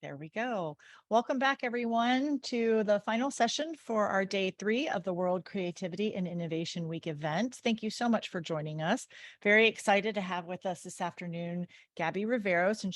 There we go. Welcome back, everyone, to the final session for our day 3 of the World Creativity and Innovation Week event. Thank you so much for joining us. Very excited to have with us this afternoon Gaby Riveros, and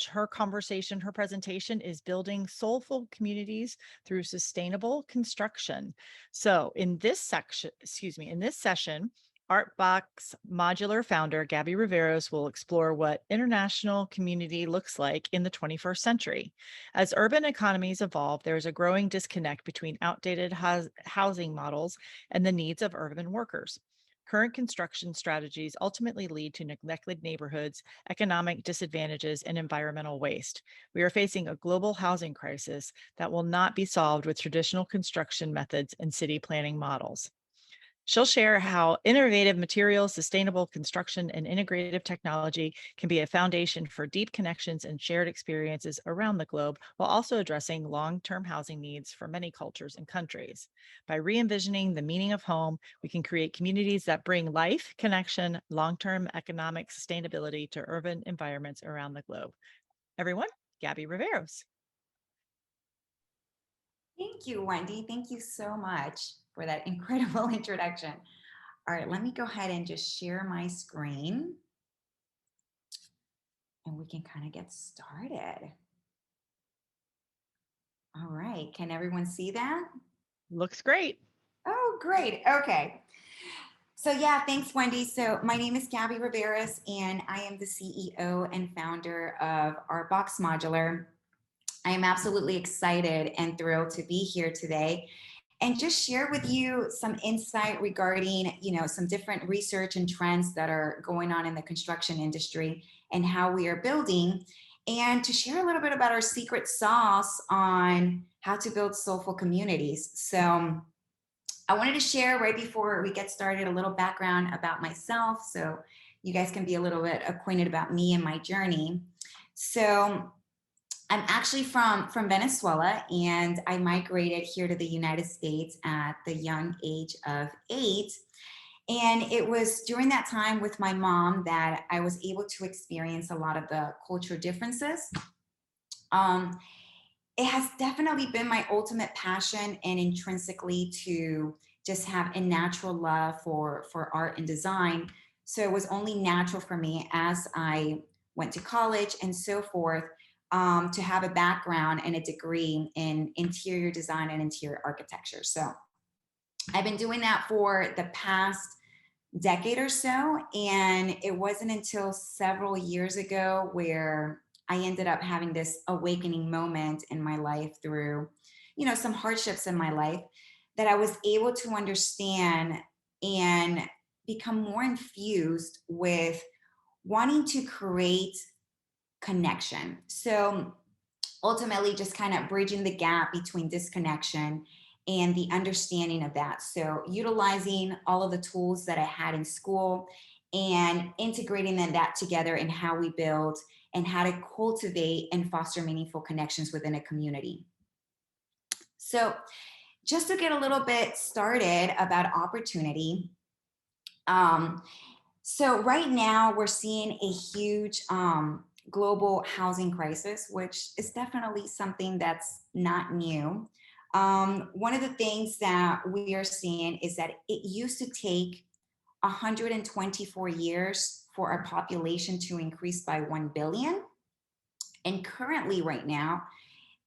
her presentation is Building Soulful Communities Through Sustainable Construction. So in this session, Artbox Modular founder Gaby Riveros will explore what international community looks like in the 21st century. As urban economies evolve, there is a growing disconnect between outdated housing models and the needs of urban workers. Current construction strategies ultimately lead to neglected neighborhoods, economic disadvantages, and environmental waste. We are facing a global housing crisis that will not be solved with traditional construction methods and city planning models. She'll share how innovative materials, sustainable construction, and integrative technology can be a foundation for deep connections and shared experiences around the globe, while also addressing long-term housing needs for many cultures and countries. By re-envisioning the meaning of home, we can create communities that bring life, connection, long-term economic sustainability to urban environments around the globe. Everyone, Gaby Riveros. Thank you, Wendy. Thank you so much for that incredible introduction. All right, let me go ahead and just share my screen and we can kind of get started. All right, can everyone see that? Looks great. Oh, great. Okay. So yeah, thanks, Wendy. So my name is Gaby Riveros, and I am the CEO and founder of Artbox Modular. I am absolutely excited and thrilled to be here today and just share with you some insight regarding, some different research and trends that are going on in the construction industry and how we are building, and to share a little bit about our secret sauce on how to build soulful communities. So I wanted to share right before we get started a little background about myself so you guys can be a little bit acquainted about me and my journey. So I'm actually from Venezuela, and I migrated here to the United States at the young age of 8. And it was during that time with my mom that I was able to experience a lot of the cultural differences. Um, it has definitely been my ultimate passion and intrinsically to just have a natural love for art and design. So it was only natural for me as I went to college and so forth, to have a background and a degree in interior design and interior architecture. So I've been doing that for the past decade or so. And it wasn't until several years ago where I ended up having this awakening moment in my life through, some hardships in my life, that I was able to understand and become more infused with wanting to create connection. So ultimately, just kind of bridging the gap between disconnection and the understanding of that. So utilizing all of the tools that I had in school and integrating that together in how we build and how to cultivate and foster meaningful connections within a community. So just to get a little bit started about opportunity. Um, so right now we're seeing a huge global housing crisis, which is definitely something that's not new. One of the things that we are seeing is that it used to take 124 years for our population to increase by 1 billion. And currently, right now,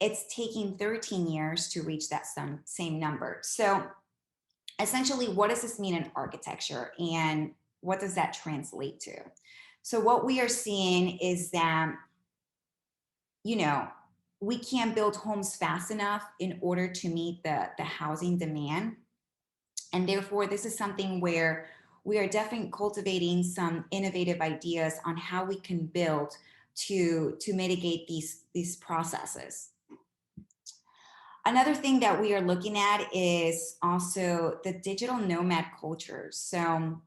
it's taking 13 years to reach that same number. So essentially, what does this mean in architecture, and what does that translate to? So what we are seeing is that, you know, we can't build homes fast enough in order to meet the housing demand. And therefore, this is something where we are definitely cultivating some innovative ideas on how we can build to mitigate these processes. Another thing that we are looking at is also the digital nomad culture. So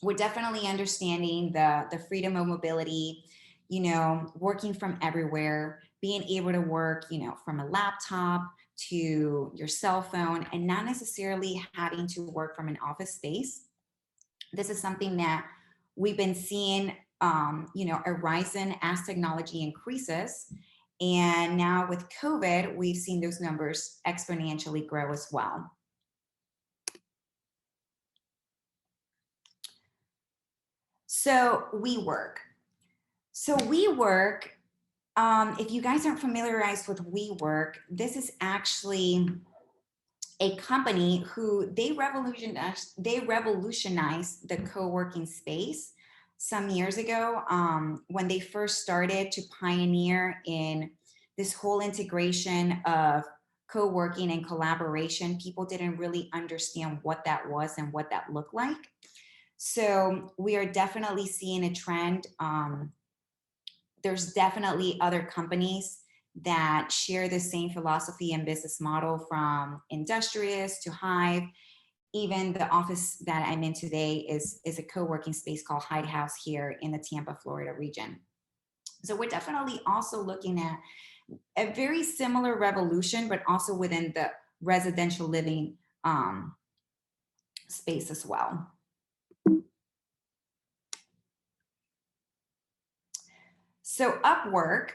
we're definitely understanding the freedom of mobility, working from everywhere, being able to work, from a laptop to your cell phone, and not necessarily having to work from an office space. This is something that we've been seeing, arising as technology increases. And now with COVID, we've seen those numbers exponentially grow as well. So WeWork. So WeWork, if you guys aren't familiarized with WeWork, this is actually a company who they revolutionized the co-working space some years ago, when they first started to pioneer in this whole integration of co-working and collaboration. People didn't really understand what that was and what that looked like. So we are definitely seeing a trend. There's definitely other companies that share the same philosophy and business model, from Industrious to Hive. Even the office that I'm in today is a co-working space called Hyde House here in the Tampa, Florida region. So we're definitely also looking at a very similar revolution, but also within the residential living space as well. So Upwork,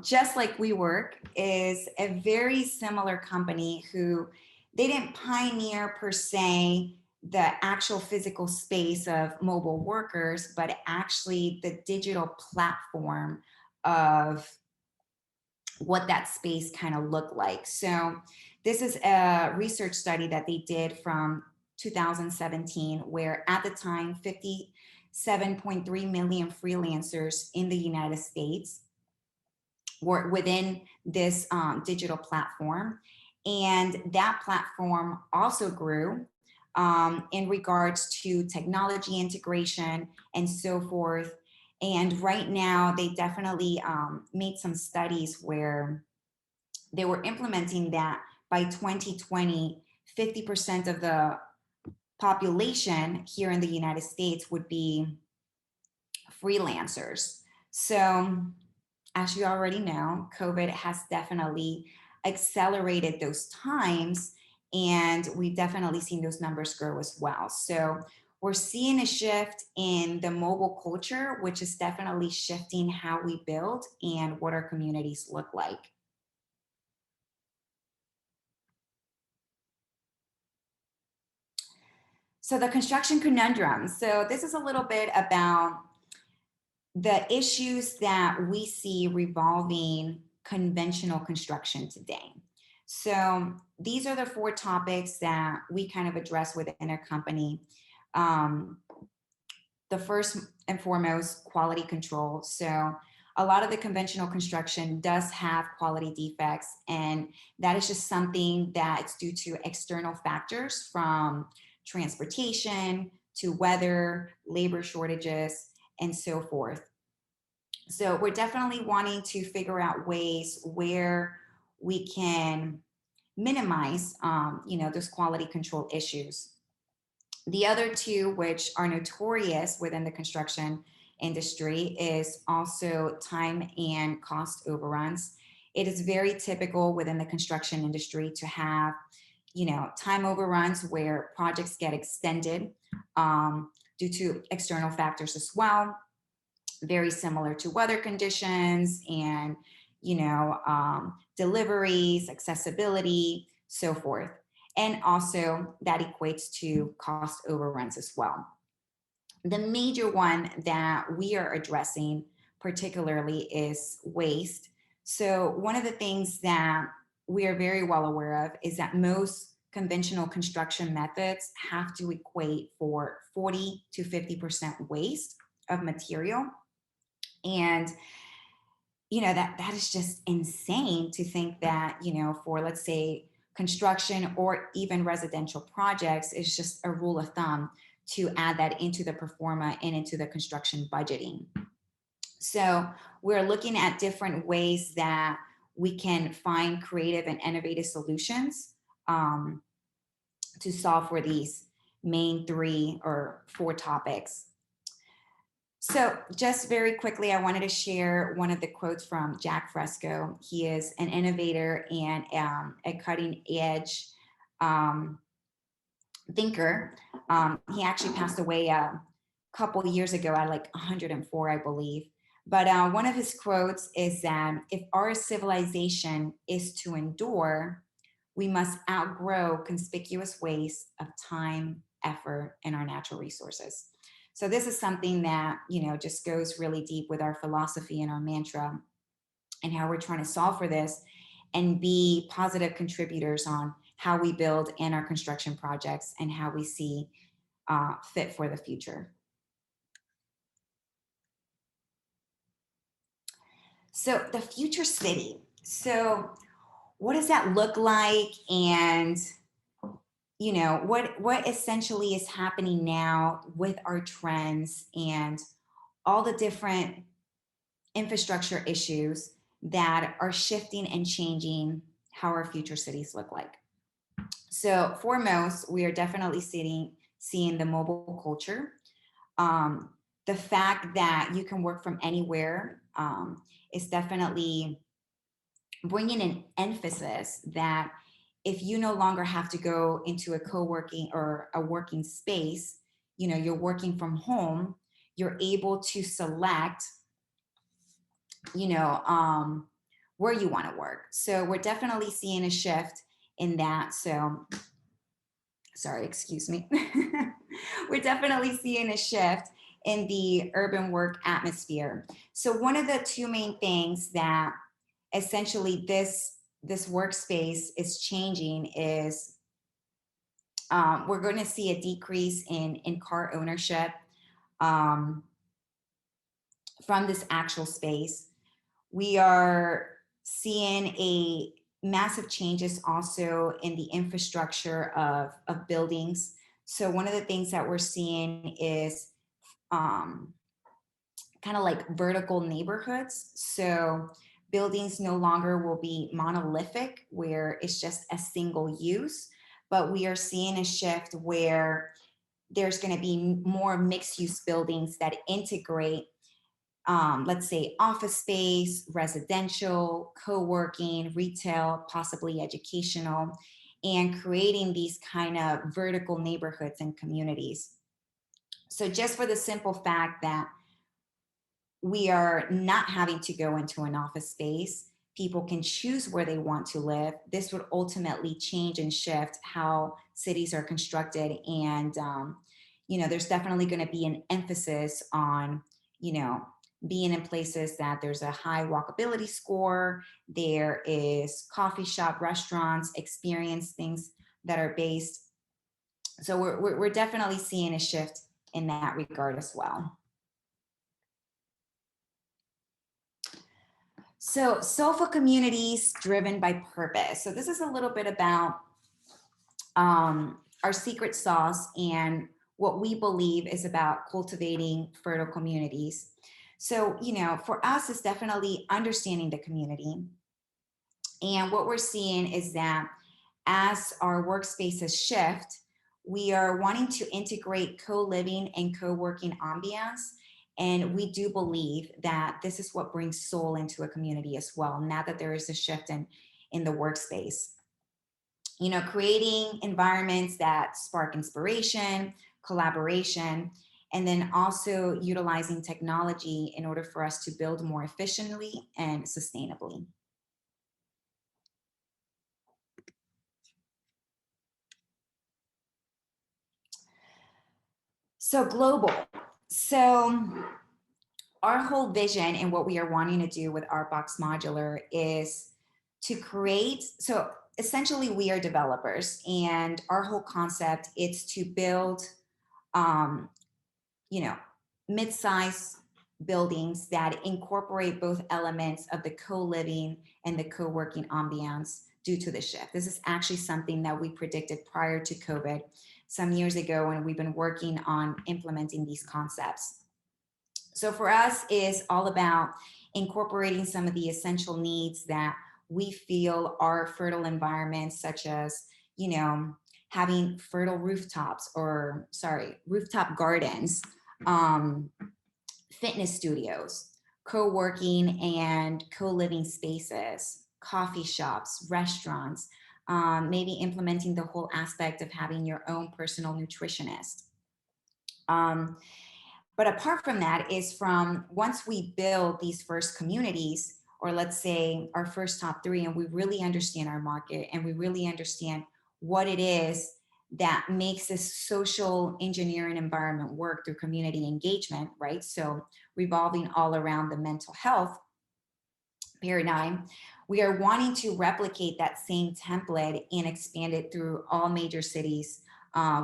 just like WeWork, is a very similar company who they didn't pioneer per se the actual physical space of mobile workers, but actually the digital platform of what that space kind of looked like. So this is a research study that they did from 2017, where at the time, 57.3 million freelancers in the United States were within this digital platform. And that platform also grew in regards to technology integration and so forth. And right now, they definitely made some studies where they were implementing that by 2020, 50% of the population here in the United States would be freelancers. So, as you already know, COVID has definitely accelerated those times, and we've definitely seen those numbers grow as well. So, we're seeing a shift in the mobile culture, which is definitely shifting how we build and what our communities look like. So the construction conundrum. So this is a little bit about the issues that we see revolving conventional construction today. So these are the 4 topics that we kind of address within our company. The first and foremost, quality control. So a lot of the conventional construction does have quality defects, and that is just something that's due to external factors, from transportation to weather, labor shortages, and so forth. So we're definitely wanting to figure out ways where we can minimize, those quality control issues. The other 2, which are notorious within the construction industry, is also time and cost overruns. It is very typical within the construction industry to have, time overruns where projects get extended due to external factors as well, very similar to weather conditions and, deliveries, accessibility, so forth. And also that equates to cost overruns as well. The major one that we are addressing particularly is waste. So one of the things that we are very well aware of is that most conventional construction methods have to equate for 40 to 50% waste of material. And that is just insane to think that, for, let's say, construction or even residential projects, is just a rule of thumb to add that into the pro forma and into the construction budgeting. So we're looking at different ways that we can find creative and innovative solutions to solve for these main 3 or 4 topics. So just very quickly, I wanted to share one of the quotes from Jack Fresco. He is an innovator and a cutting edge thinker. He actually passed away a couple years ago at like 104, I believe. But one of his quotes is that if our civilization is to endure, we must outgrow conspicuous waste of time, effort, and our natural resources. So this is something that, just goes really deep with our philosophy and our mantra and how we're trying to solve for this and be positive contributors on how we build in our construction projects and how we see fit for the future. So the future city. So what does that look like? And what essentially is happening now with our trends and all the different infrastructure issues that are shifting and changing how our future cities look like. So foremost, we are definitely seeing the mobile culture. Um, the fact that you can work from anywhere is definitely bringing an emphasis that if you no longer have to go into a co-working or a working space, you're working from home, you're able to select, you know, um, where you want to work. So we're definitely seeing a shift in that. So, sorry, excuse me. We're definitely seeing a shift in the urban work atmosphere. So one of the two main things that essentially this workspace is changing is we're going to see a decrease in car ownership um, from this actual space. We are seeing a massive changes also in the infrastructure of buildings. So one of the things that we're seeing is um, kind of like vertical neighborhoods. So buildings no longer will be monolithic where it's just a single use, but we are seeing a shift where there's going to be more mixed use buildings that integrate, let's say, office space, residential, co-working, retail, possibly educational, and creating these kind of vertical neighborhoods and communities. So just for the simple fact that we are not having to go into an office space. People can choose where they want to live. This would ultimately change and shift how cities are constructed. And, there's definitely going to be an emphasis on, being in places that there's a high walkability score. There is coffee shop, restaurants, experience things that are based. So we're definitely seeing a shift in that regard as well. So, soulful communities driven by purpose. So, this is a little bit about our secret sauce and what we believe is about cultivating fertile communities. So, for us, it's definitely understanding the community. And what we're seeing is that as our workspaces shift, we are wanting to integrate co-living and co-working ambiance. And we do believe that this is what brings soul into a community as well, now that there is a shift in the workspace. Creating environments that spark inspiration, collaboration, and then also utilizing technology in order for us to build more efficiently and sustainably. So global. So our whole vision and what we are wanting to do with Artbox Modular is to create. So essentially, we are developers, and our whole concept is to build, um, you know, mid-size buildings that incorporate both elements of the co-living and the co-working ambiance due to the shift. This is actually something that we predicted prior to COVID some years ago, and we've been working on implementing these concepts. So for us, is all about incorporating some of the essential needs that we feel are fertile environments, such as, having fertile rooftops or, sorry, rooftop gardens, um, fitness studios, co-working and co-living spaces, coffee shops, restaurants, maybe implementing the whole aspect of having your own personal nutritionist. Um, But apart from that is from once we build these first communities, or let's say our first top three, and we really understand our market and we really understand what it is that makes this social engineering environment work through community engagement, right? So revolving all around the mental health paradigm, we are wanting to replicate that same template and expand it through all major cities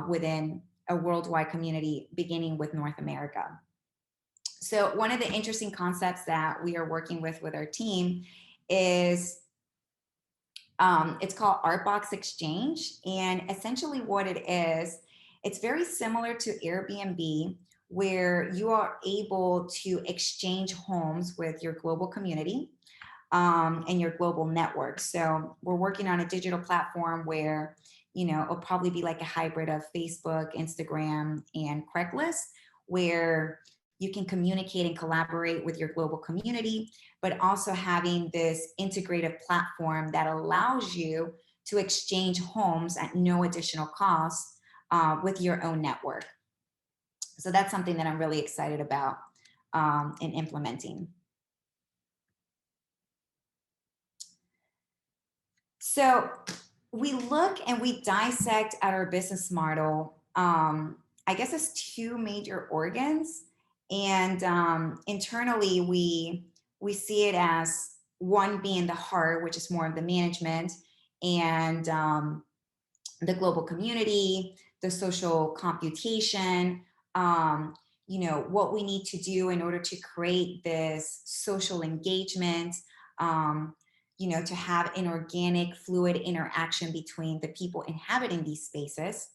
within a worldwide community, beginning with North America. So one of the interesting concepts that we are working with our team is it's called Artbox Exchange. And essentially what it is, it's very similar to Airbnb, where you are able to exchange homes with your global community and your global network. So we're working on a digital platform where, it'll probably be like a hybrid of Facebook, Instagram, and Craigslist, where you can communicate and collaborate with your global community, but also having this integrative platform that allows you to exchange homes at no additional cost with your own network. So that's something that I'm really excited about in implementing. So we look and we dissect at our business model, I guess as two major organs. And internally, we see it as one being the heart, which is more of the management, and the global community, the social computation, what we need to do in order to create this social engagement, to have an organic, fluid interaction between the people inhabiting these spaces.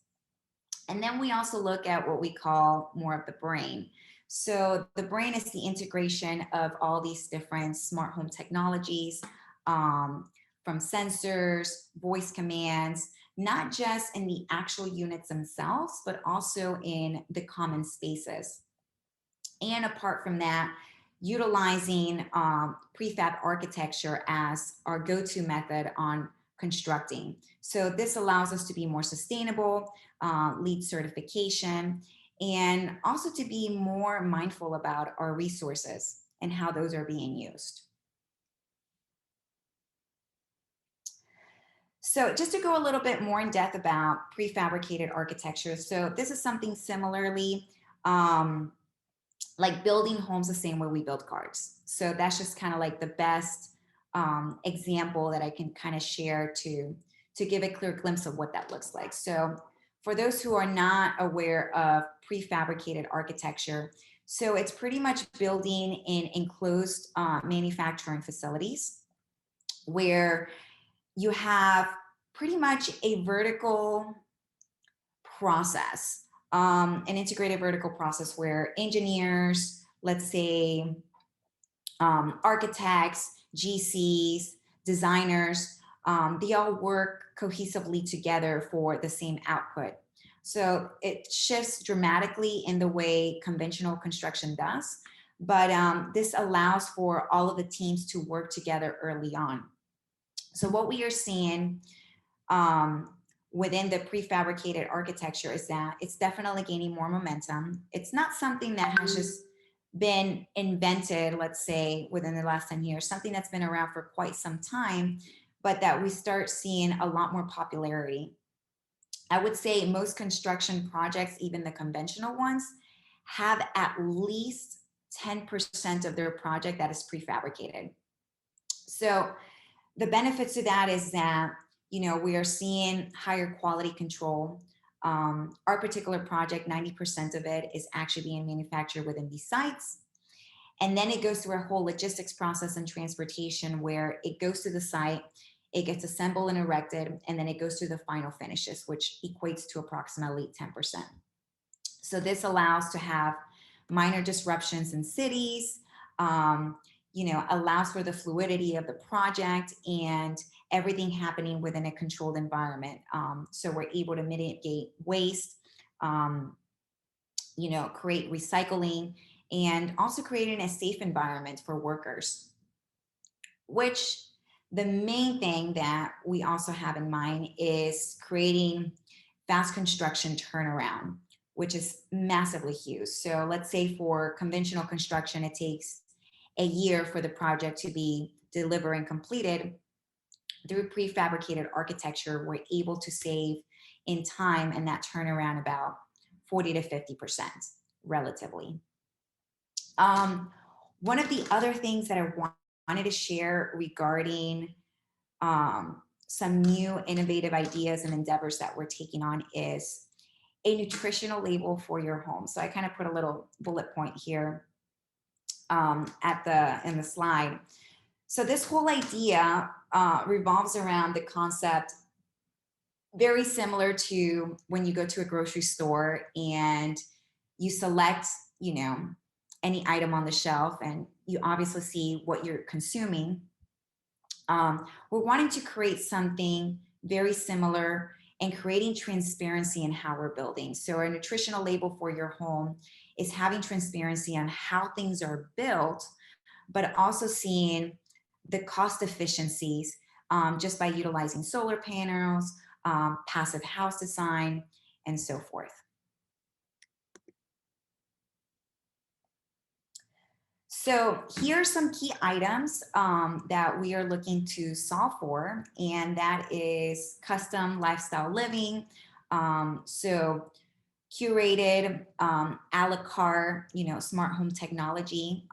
And then we also look at what we call more of the brain. So the brain is the integration of all these different smart home technologies, from sensors, voice commands, not just in the actual units themselves, but also in the common spaces. And apart from that, utilizing prefab architecture as our go-to method on constructing. So this allows us to be more sustainable, LEED certification, and also to be more mindful about our resources and how those are being used. So just to go a little bit more in depth about prefabricated architecture. So this is something similarly, like building homes the same way we build cars. So that's just kind of like the best example that I can kind of share to give a clear glimpse of what that looks like. So for those who are not aware of prefabricated architecture, so it's pretty much building in enclosed manufacturing facilities where you have pretty much a vertical process, an integrated vertical process where engineers, let's say architects, GCs, designers, they all work cohesively together for the same output. So it shifts dramatically in the way conventional construction does, but this allows for all of the teams to work together early on. So what we are seeing within the prefabricated architecture is that it's definitely gaining more momentum. It's not something that has just been invented, let's say, within the last 10 years, something that's been around for quite some time, but that we start seeing a lot more popularity. I would say most construction projects, even the conventional ones, have at least 10% of their project that is prefabricated. So the benefits to that is that, we are seeing higher quality control. Our particular project, 90% of it is actually being manufactured within these sites. And then it goes through a whole logistics process and transportation where it goes to the site, it gets assembled and erected, and then it goes through the final finishes, which equates to approximately 10%. So this allows to have minor disruptions in cities, allows for the fluidity of the project and everything happening within a controlled environment. So we're able to mitigate waste, create recycling, and also creating a safe environment for workers, which the main thing that we also have in mind is creating fast construction turnaround, which is massively huge. So let's say for conventional construction, it takes a year for the project to be delivered and completed. Through prefabricated architecture, we're able to save in time and that turnaround about 40 to 50% relatively. One of the other things that I wanted to share regarding some new innovative ideas and endeavors that we're taking on is a nutritional label for your home. So I kind of put a little bullet point here in the slide. So this whole idea revolves around the concept very similar to when you go to a grocery store and you select, you know, any item on the shelf and you obviously see what you're consuming. We're wanting to create something very similar and creating transparency in how we're building. So our nutritional label for your home is having transparency on how things are built, but also seeing the cost efficiencies just by utilizing solar panels, passive house design, and so forth. So here are some key items that we are looking to solve for, and that is custom lifestyle living. So curated, a la carte, you know, smart home technology.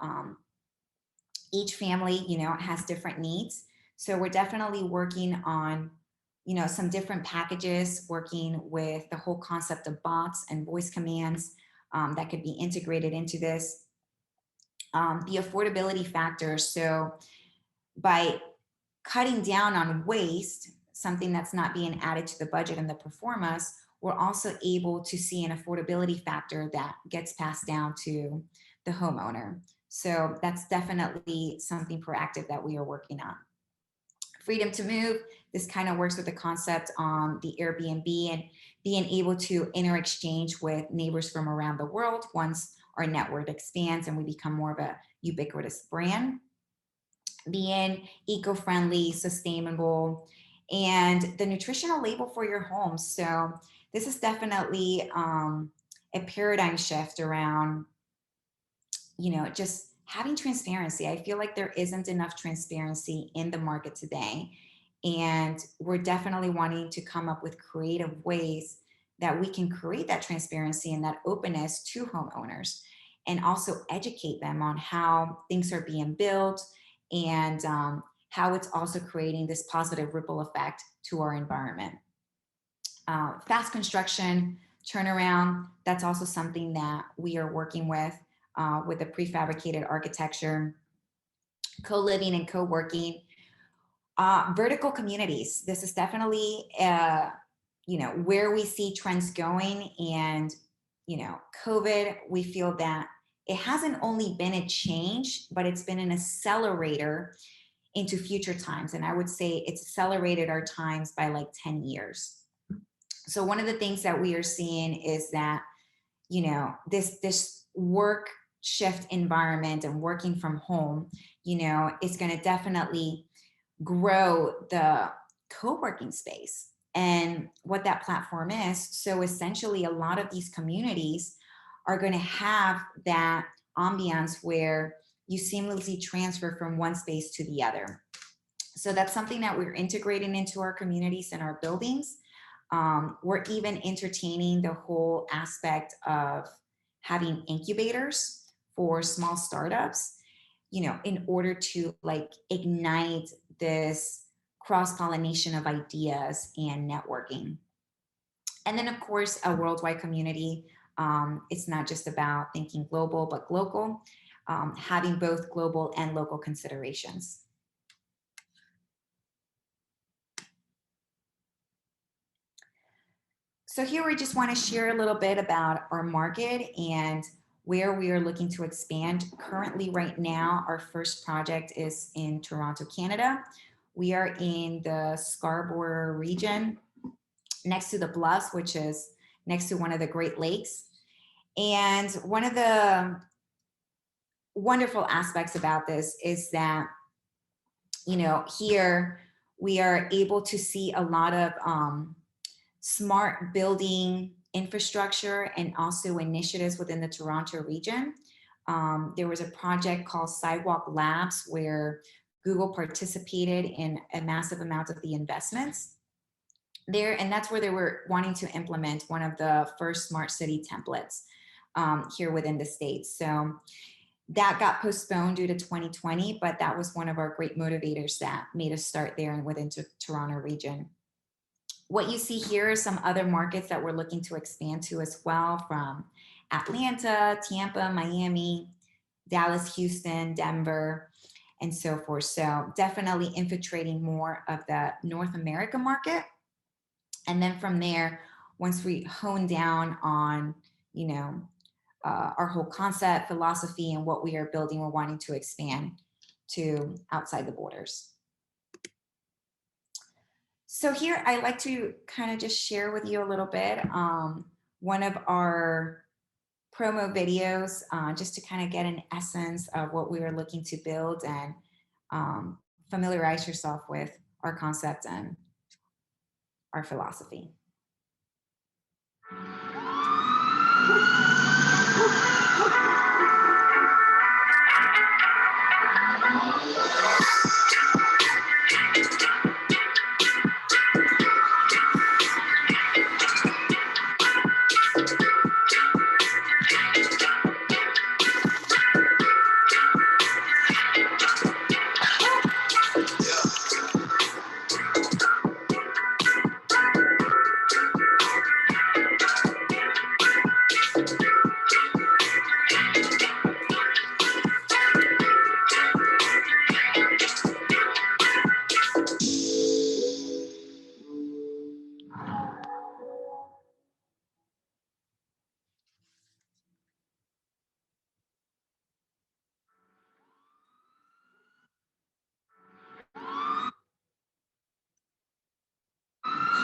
Each family, you know, has different needs. So we're definitely working on, you know, some different packages, working with the whole concept of bots and voice commands that could be integrated into this. The affordability factor. So by cutting down on waste, something that's not being added to the budget and the performance, we're also able to see an affordability factor that gets passed down to the homeowner. So that's definitely something proactive that we are working on. Freedom to move. This kind of works with the concept on the Airbnb and being able to interexchange with neighbors from around the world once our network expands and we become more of a ubiquitous brand. Being eco-friendly, sustainable, and the nutritional label for your home. So this is definitely a paradigm shift around, you know, just having transparency. I feel like there isn't enough transparency in the market today. And we're definitely wanting to come up with creative ways that we can create that transparency and that openness to homeowners and also educate them on how things are being built and how it's also creating this positive ripple effect to our environment. Fast construction, turnaround, that's also something that we are working with the prefabricated architecture, co-living and co-working. Vertical communities, this is definitely, you know, where we see trends going. And, you know, COVID, we feel that it hasn't only been a change, but it's been an accelerator into future times. And I would say it's accelerated our times by like 10 years. So one of the things that we are seeing is that, you know, this work shift environment and working from home, you know, is going to definitely grow the co-working space and what that platform is. So essentially, a lot of these communities are going to have that ambiance where you seamlessly transfer from one space to the other. So that's something that we're integrating into our communities and our buildings. We're even entertaining the whole aspect of having incubators for small startups, you know, in order to like ignite this cross-pollination of ideas and networking. And then of course, a worldwide community. It's not just about thinking global, but local, having both global and local considerations. So here we just want to share a little bit about our market and where we are looking to expand. Currently, right now, our first project is in Toronto, Canada. We are in the Scarborough region, next to the Bluffs, which is next to one of the Great Lakes. And one of the wonderful aspects about this is that, you know, here we are able to see a lot of smart building infrastructure and also initiatives within the Toronto region. There was a project called Sidewalk Labs where Google participated in a massive amount of the investments there, and that's where they were wanting to implement one of the first smart city templates here within the States. So that got postponed due to 2020, but that was one of our great motivators that made us start there and within the Toronto region. What you see here are some other markets that we're looking to expand to as well, from Atlanta, Tampa, Miami, Dallas, Houston, Denver, and so forth. So definitely infiltrating more of the North America market. And then from there, once we hone down on, our whole concept, philosophy, and what we are building, we're wanting to expand to outside the borders. So here, I like to kind of just share with you a little bit, one of our promo videos, just to kind of get an essence of what we are looking to build and familiarize yourself with our concept and our philosophy.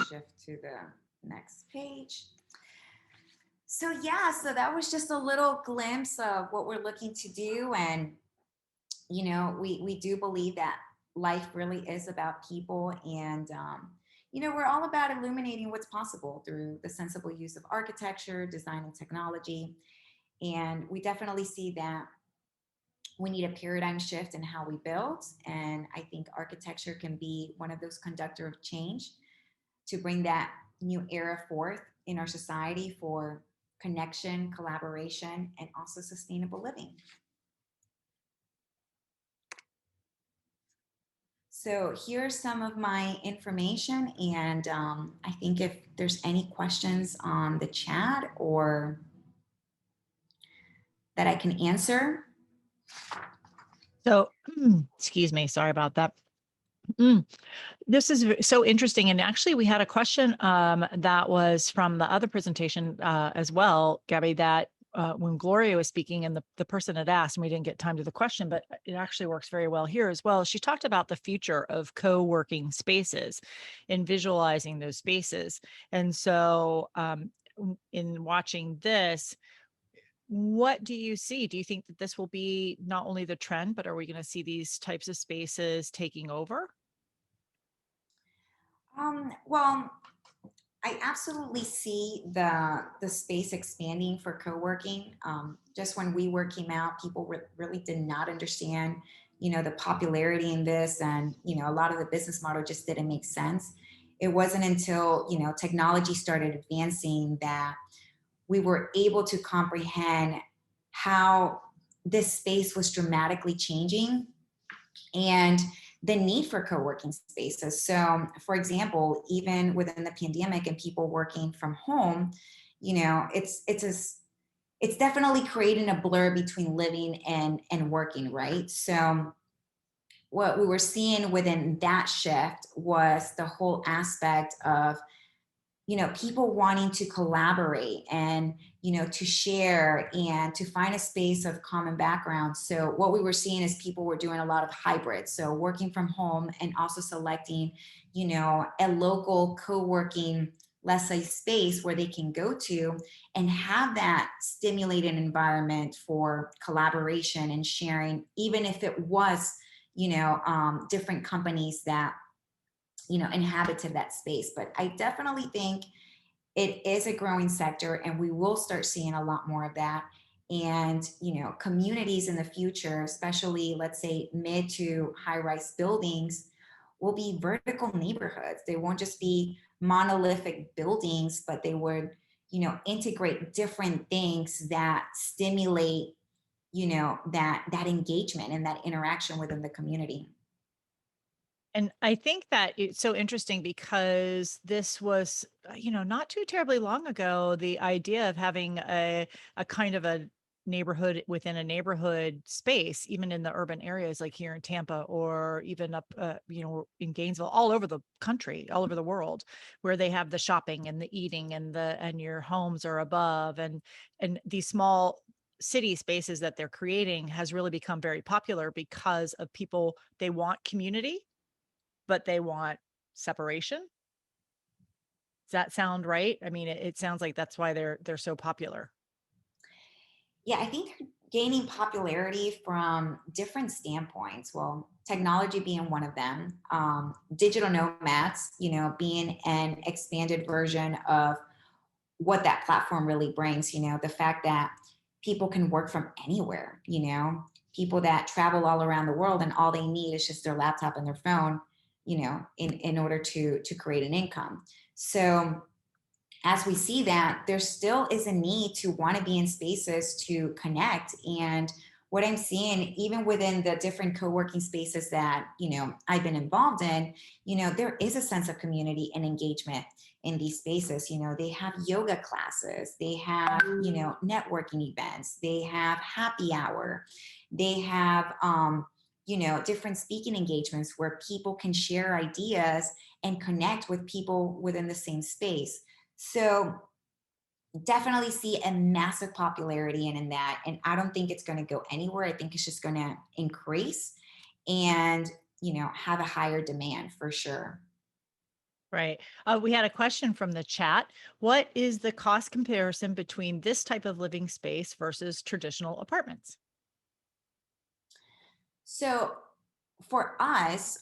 Shift to the next page. So yeah, so that was just a little glimpse of what we're looking to do. And, we do believe that life really is about people. And, we're all about illuminating what's possible through the sensible use of architecture, design, and technology. And we definitely see that we need a paradigm shift in how we build. And I think architecture can be one of those conductor of change to bring that new era forth in our society for connection, collaboration, and also sustainable living. So here's some of my information, and I think if there's any questions on the chat or that I can answer. So, excuse me, sorry about that. This is so interesting. And actually, we had a question that was from the other presentation as well, Gabby, that when Gloria was speaking and the person had asked, and we didn't get time to the question, but it actually works very well here as well. She talked about the future of co-working spaces and visualizing those spaces. And so in watching this, what do you see? Do you think that this will be not only the trend, but are we going to see these types of spaces taking over? Well, I absolutely see the space expanding for co-working. Just when WeWork came out, people really did not understand, the popularity in this, and a lot of the business model just didn't make sense. It wasn't until technology started advancing that we were able to comprehend how this space was dramatically changing and the need for co-working spaces. So for example, even within the pandemic and people working from home, it's definitely creating a blur between living and working, right? So what we were seeing within that shift was the whole aspect of people wanting to collaborate and, to share and to find a space of common background. So what we were seeing is people were doing a lot of hybrid. So working from home and also selecting, a local co-working, let's say, space where they can go to and have that stimulated environment for collaboration and sharing, even if it was, different companies that inhabited that space. But I definitely think it is a growing sector, and we will start seeing a lot more of that. And, communities in the future, especially let's say mid to high rise buildings, will be vertical neighborhoods. They won't just be monolithic buildings, but they would, integrate different things that stimulate, that engagement and that interaction within the community. And I think that it's so interesting because this was, not too terribly long ago, the idea of having a kind of a neighborhood within a neighborhood space, even in the urban areas like here in Tampa or even up, in Gainesville, all over the country, all over the world, where they have the shopping and the eating and your homes are above and these small city spaces that they're creating has really become very popular because of people, they want community but they want separation. Does that sound right? I mean, it sounds like that's why they're so popular. Yeah, I think they're gaining popularity from different standpoints. Well, technology being one of them, digital nomads, being an expanded version of what that platform really brings. The fact that people can work from anywhere, people that travel all around the world and all they need is just their laptop and their phone, in order to create an income. So as we see that, there still is a need to want to be in spaces to connect. And what I'm seeing, even within the different co-working spaces that, I've been involved in, there is a sense of community and engagement in these spaces. They have yoga classes, they have, networking events, they have happy hour, they have, different speaking engagements where people can share ideas and connect with people within the same space. So definitely see a massive popularity in that. And I don't think it's going to go anywhere. I think it's just going to increase and, have a higher demand for sure. Right. We had a question from the chat. What is the cost comparison between this type of living space versus traditional apartments? So for us,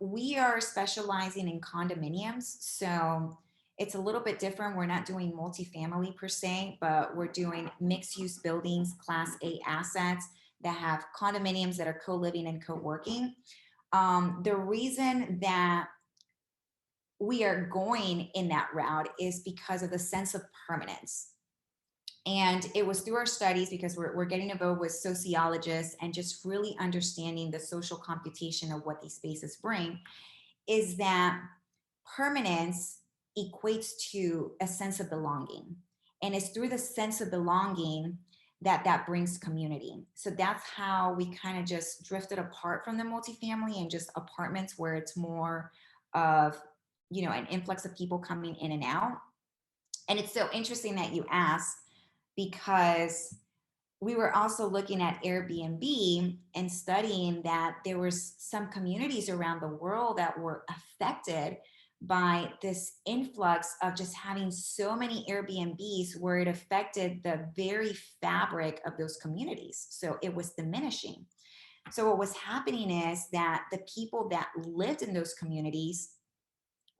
we are specializing in condominiums. So it's a little bit different. We're not doing multifamily per se, but we're doing mixed use buildings, class A assets that have condominiums that are co living and co working. The reason that we are going in that route is because of the sense of permanence. And it was through our studies because we're getting involved with sociologists and just really understanding the social computation of what these spaces bring is that permanence equates to a sense of belonging. And it's through the sense of belonging that brings community. So that's how we kind of just drifted apart from the multifamily and just apartments where it's more of, an influx of people coming in and out. And it's so interesting that you ask because we were also looking at Airbnb and studying that there was some communities around the world that were affected by this influx of just having so many Airbnbs where it affected the very fabric of those communities. So it was diminishing. So what was happening is that the people that lived in those communities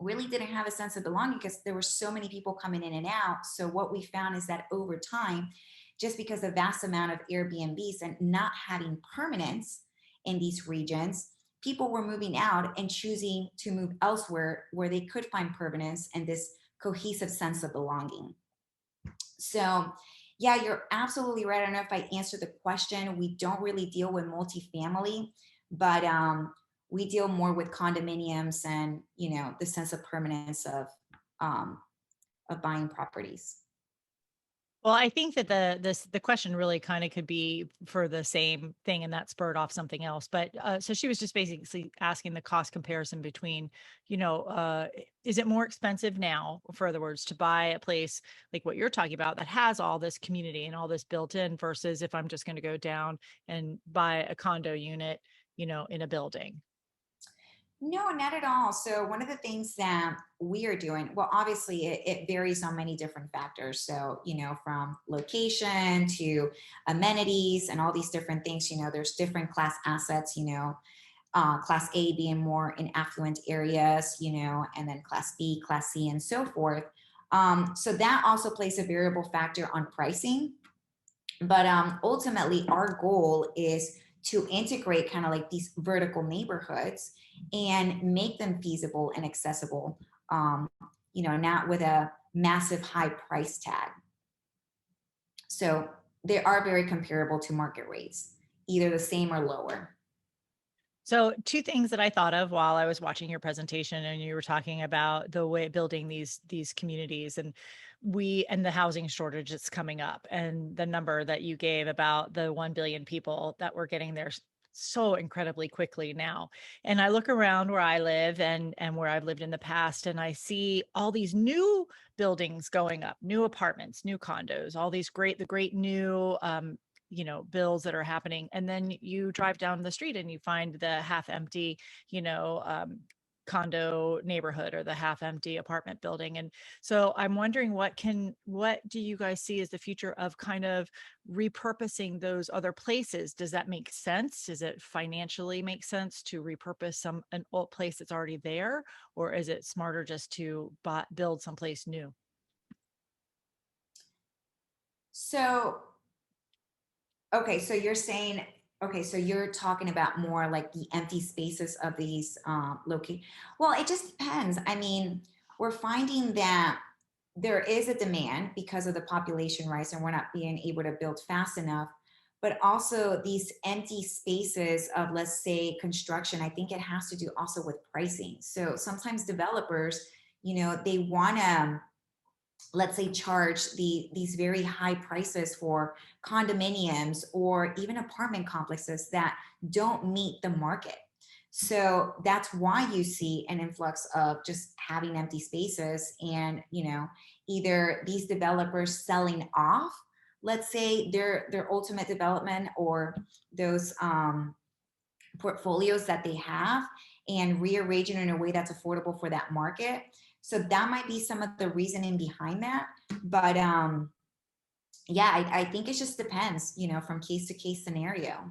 really didn't have a sense of belonging because there were so many people coming in and out. So what we found is that over time, just because the vast amount of Airbnbs and not having permanence in these regions, people were moving out and choosing to move elsewhere where they could find permanence and this cohesive sense of belonging. So yeah, you're absolutely right. I don't know if I answered the question. We don't really deal with multifamily, but we deal more with condominiums and the sense of permanence um, of buying properties. Well, I think that the question really kind of could be for the same thing, and that spurred off something else. But so she was just basically asking the cost comparison between, is it more expensive now, for other words, to buy a place like what you're talking about that has all this community and all this built in versus if I'm just going to go down and buy a condo unit, in a building. No, not at all. So one of the things that we are doing, well, obviously it varies on many different factors. So, from location to amenities and all these different things, there's different class assets, class A being more in affluent areas, and then class B, class C, and so forth. So that also plays a variable factor on pricing. But ultimately, our goal is to integrate kind of like these vertical neighborhoods and make them feasible and accessible, um, not with a massive high price tag. So they are very comparable to market rates, either the same or lower. So two things that I thought of while I was watching your presentation and you were talking about the way building these communities and the housing shortage that's coming up and the number that you gave about the 1 billion people that were getting there so incredibly quickly now. And I look around where I live and where I've lived in the past and I see all these new buildings going up, new apartments, new condos, all these great new bills that are happening. And then you drive down the street and you find the half empty, you know, condo neighborhood or the half empty apartment building. And so I'm wondering what do you guys see as the future of kind of repurposing those other places? Does that make sense? Does it financially make sense to repurpose an old place that's already there? Or is it smarter just to build someplace new? So, okay, so you're saying, okay, so you're talking about more like the empty spaces of these locations. Well, it just depends. I mean, we're finding that there is a demand because of the population rise and we're not being able to build fast enough. But also these empty spaces of, let's say, construction, I think it has to do also with pricing. So sometimes developers, they want to, let's say, charge these very high prices for condominiums or even apartment complexes that don't meet the market. So that's why you see an influx of just having empty spaces and, either these developers selling off, let's say, their ultimate development or those portfolios that they have and rearranging in a way that's affordable for that market. So that might be some of the reasoning behind that. But yeah, I think it just depends, from case to case scenario.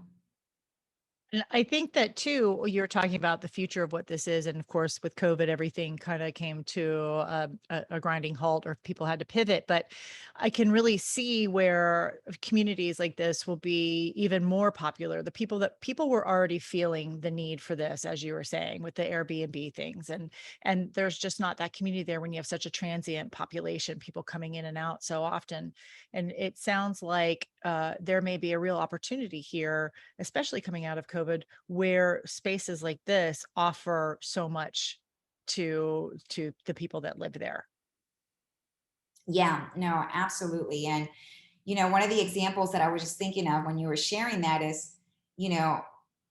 And I think that too, you're talking about the future of what this is. And of course, with COVID, everything kind of came to a grinding halt or people had to pivot. But I can really see where communities like this will be even more popular. The people were already feeling the need for this, as you were saying, with the Airbnb things. And there's just not that community there when you have such a transient population, people coming in and out so often. And it sounds like there may be a real opportunity here, especially coming out of COVID, where spaces like this offer so much to the people that live there. Yeah, no, absolutely. And, one of the examples that I was just thinking of when you were sharing that is, you know,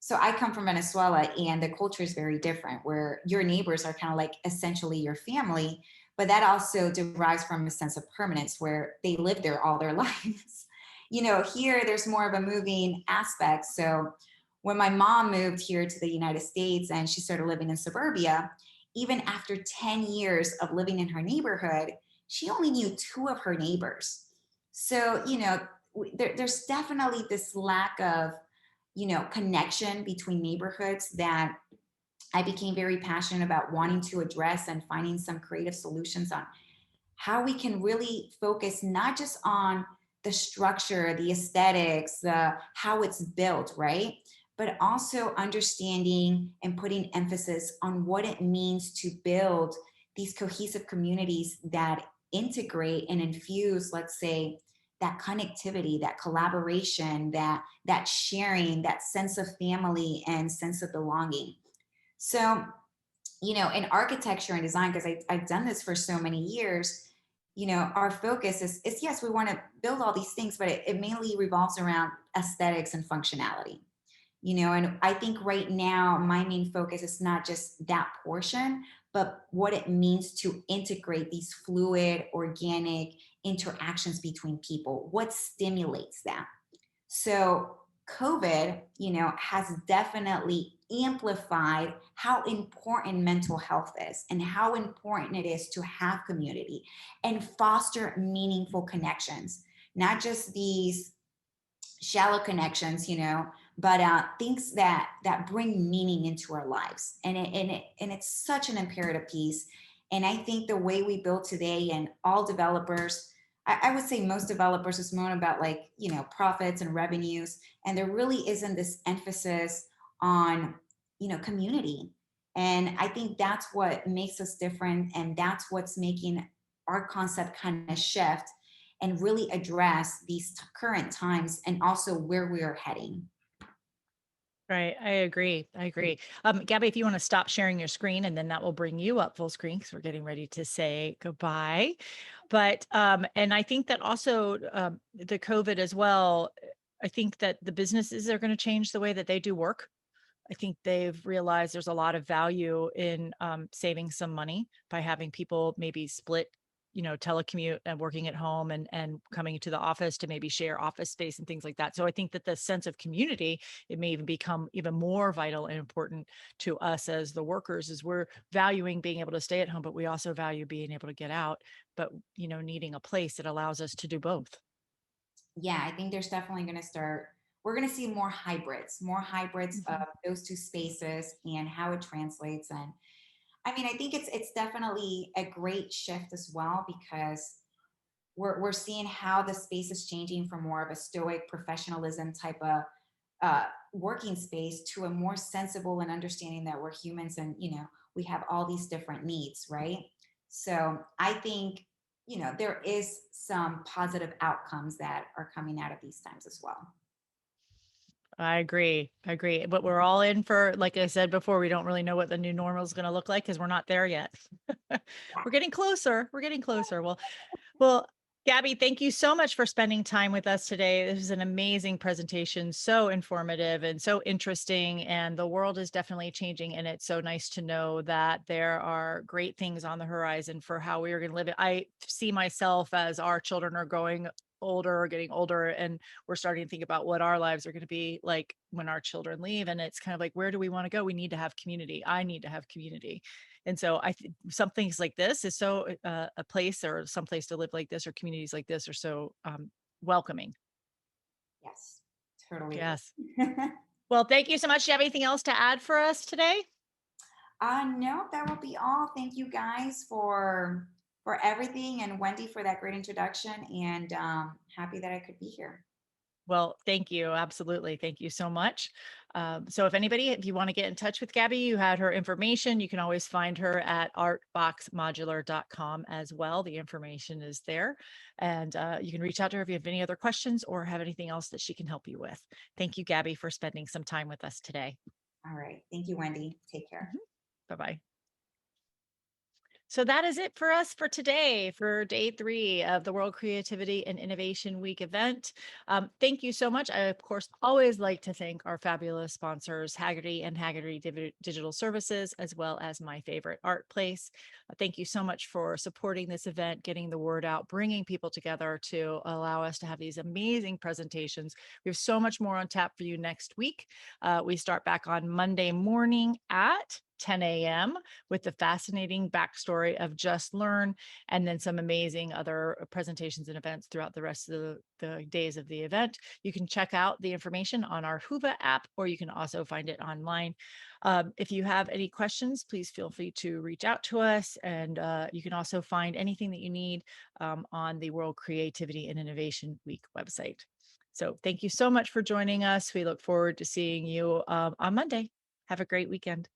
so I come from Venezuela and the culture is very different where your neighbors are kind of like essentially your family, but that also derives from a sense of permanence where they live there all their lives. Here there's more of a moving aspect. So when my mom moved here to the United States and she started living in suburbia, even after 10 years of living in her neighborhood, she only knew two of her neighbors. So, there's definitely this lack of, connection between neighborhoods that I became very passionate about wanting to address and finding some creative solutions on how we can really focus not just on the structure, the aesthetics, the how it's built, right? But also understanding and putting emphasis on what it means to build these cohesive communities that integrate and infuse, let's say, that connectivity, that collaboration, that sharing, that sense of family and sense of belonging. So in architecture and design, because I've done this for so many years, our focus is yes, we want to build all these things, but it mainly revolves around aesthetics and functionality. And I think right now my main focus is not just that portion, but what it means to integrate these fluid, organic interactions between people. What stimulates that? So COVID, has definitely amplified how important mental health is and how important it is to have community and foster meaningful connections, not just these shallow connections, but things that bring meaning into our lives. And it's such an imperative piece. And I think the way we build today, and all developers, I would say most developers is more about, like, profits and revenues. And there really isn't this emphasis on, community. And I think that's what makes us different. And that's what's making our concept kind of shift and really address these current times and also where we are heading. Right. I agree. I agree. Gabby, if you want to stop sharing your screen, and then that will bring you up full screen because we're getting ready to say goodbye. But and I think that also the COVID as well. I think that the businesses are going to change the way that they do work. I think they've realized there's a lot of value in saving some money by having people maybe split, telecommute and working at home and coming to the office to maybe share office space and things like that. So I think that the sense of community, it may even become even more vital and important to us as the workers, is we're valuing being able to stay at home, but we also value being able to get out, but needing a place that allows us to do both. Yeah, I think there's definitely going to start, we're going to see more hybrids of Mhm. those two spaces and how it translates. And I mean, I think it's definitely a great shift as well, because we're seeing how the space is changing from more of a stoic professionalism type of working space to a more sensible and understanding that we're humans, and we have all these different needs, right? So I think there is some positive outcomes that are coming out of these times as well. I agree. I agree. But we're all in for, like I said before, we don't really know what the new normal is going to look like because we're not there yet. We're getting closer. We're getting closer. Well, Gabby, thank you so much for spending time with us today. This was an amazing presentation, so informative and so interesting. And the world is definitely changing. And it's so nice to know that there are great things on the horizon for how we are going to live it. I see myself as our children are growing older or getting older, and we're starting to think about what our lives are going to be like when our children leave. And it's kind of like, where do we want to go? We need to have community. I need to have community. And so I think some things like this is so a place or some place to live like this or communities like this are so welcoming. Yes, totally Yes. agree. Well, thank you so much. Do you have anything else to add for us today? No, that will be all. Thank you guys for everything, and Wendy for that great introduction. And happy that I could be here. Well, thank you. Absolutely. Thank you so much. So if you want to get in touch with Gabby, you had her information. You can always find her at artboxmodular.com as well. The information is there. And you can reach out to her if you have any other questions or have anything else that she can help you with. Thank you, Gabby, for spending some time with us today. All right. Thank you, Wendy. Take care. Bye bye. So that is it for us for today, for day 3 of the World Creativity and Innovation Week event. Thank you so much. I, of course, always like to thank our fabulous sponsors, Haggerty and Haggerty Digital Services, as well as my favorite art place. Thank you so much for supporting this event, getting the word out, bringing people together to allow us to have these amazing presentations. We have so much more on tap for you next week. We start back on Monday morning at 10 a.m. with the fascinating backstory of Just Learn, and then some amazing other presentations and events throughout the rest of the days of the event. You can check out the information on our Whova app, or you can also find it online. If you have any questions, please feel free to reach out to us. And you can also find anything that you need on the World Creativity and Innovation Week website. So thank you so much for joining us. We look forward to seeing you on Monday. Have a great weekend.